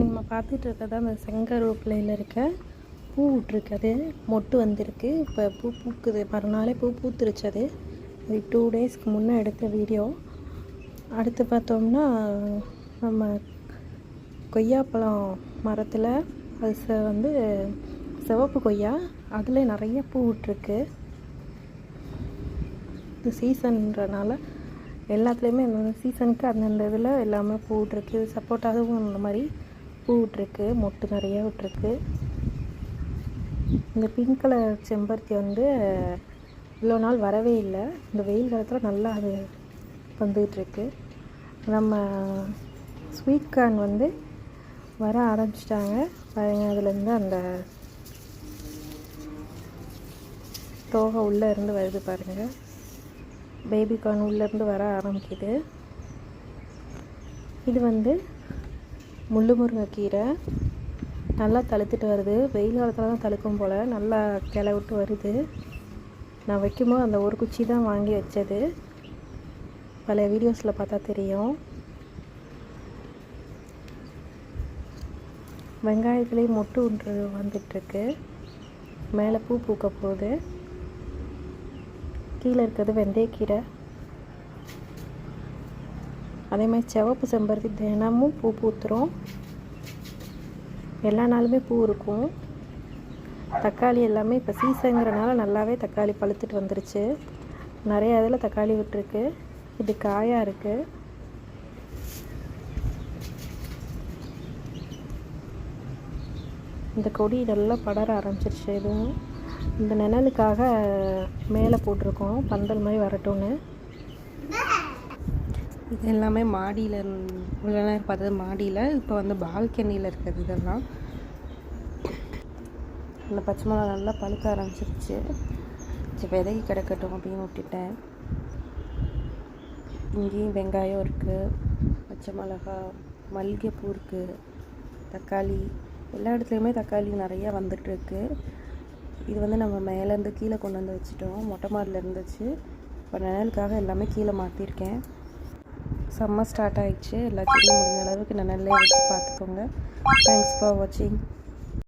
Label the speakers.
Speaker 1: நம்ம பார்த்துட்டு இருக்கிறது அந்த செங்கருவேப்பிலையில் இருக்க பூ விட்ருக்கு, அது மொட்டு வந்திருக்கு. இப்போ பூ பூக்குது, மறுநாளே பூ பூத்துருச்சு. அது 2 டேஸ்க்கு முன்னே எடுத்த வீடியோ. அடுத்து பார்த்தோம்னா நம்ம கொய்யாப்பழம் மரத்தில் அது வந்து சிவப்பு கொய்யா, அதில் நிறைய பூ விட்ருக்கு. இது சீசன்றனால எல்லாத்துலேயுமே அந்த சீசனுக்கு அந்தந்த இதில் எல்லாமே பூ விட்ருக்கு. சப்போட்டாவும் அந்த மாதிரி பூ விட்ருக்கு, மொட்டு நிறைய விட்ருக்கு. இந்த பிங்க் கலர் செம்பருத்தி வந்து இவ்வளோ நாள் வரவே இல்லை. இந்த வெயில் காலத்தில் நல்லா அது வந்துகிட்ருக்கு. நம்ம ஸ்வீட் கார்ன் வந்து வர ஆரம்பிச்சிட்டாங்க பாருங்க. அதுலேருந்து அந்த தோகை உள்ளே இருந்து வருது பாருங்கள். பேபி கார்ன் உள்ளேருந்து வர ஆரம்பிக்குது. இது வந்து முள்ளு முருங்கைக்கீரை நல்லா தழுத்துட்டு வருது. வெயில் காலத்தில் தான் தழுக்கும் போல், நல்லா கிளை விட்டு வருது. நான் வைக்கும்போது அந்த ஒரு குச்சி தான் வாங்கி வச்சது. பழைய வீடியோஸில் பார்த்தா தெரியும். வெங்காயத்துலேயும் மொட்டு ஒன்று வந்துட்டுருக்கு. மேலே பூ பூக்க போகுது. கீழே இருக்கிறது வெந்தயக்கீரை. அதே மாதிரி சிவப்பு செம்பருத்தி தினமும் பூ பூத்துரும். எல்லா நாளுமே பூ இருக்கும். தக்காளி எல்லாமே இப்போ சீசனுங்கிறனால நல்லாவே தக்காளி பழுத்துட்டு வந்துருச்சு. நிறைய இதில் தக்காளி விட்டுருக்கு. இது காயாக இருக்குது. இந்த கொடி நல்லா படர ஆரம்பிச்சிருச்சு. இதுவும் இந்த நிழலுக்காக மேலே போட்டிருக்கோம், பந்தல் மாதிரி வரட்டும்னு. இது எல்லாமே மாடியில் இவ்வளோ நேரம் பார்த்தது மாடியில். இப்போ வந்து பால்கனியில் இருக்கிறது இதெல்லாம். இந்த பச்சை மிளகா நல்லா பழுக்க ஆரம்பிச்சிருச்சு. சரி, விதைக்கு கிடக்கட்டும் அப்படின்னு விட்டுட்டேன். இங்கேயும் வெங்காயம் இருக்குது, பச்சை மிளகா, மல்லிகைப்பூ இருக்குது, தக்காளி. எல்லா இடத்துலையுமே தக்காளி நிறையா வந்துட்டுருக்கு. இது வந்து நம்ம மேலேருந்து கீழே கொண்டு வந்து வச்சுட்டோம். மொட்டை மாடியில் இருந்துச்சு. இப்போ நிழலுக்காக எல்லாமே கீழே மாற்றிருக்கேன். சம்மர் ஸ்டார்ட் ஆகிடுச்சு. எல்லா செடியும் முடிஞ்ச அளவுக்கு நிழல்லே வச்சு பார்த்துக்கோங்க. தேங்க்ஸ் ஃபார் வாட்சிங்.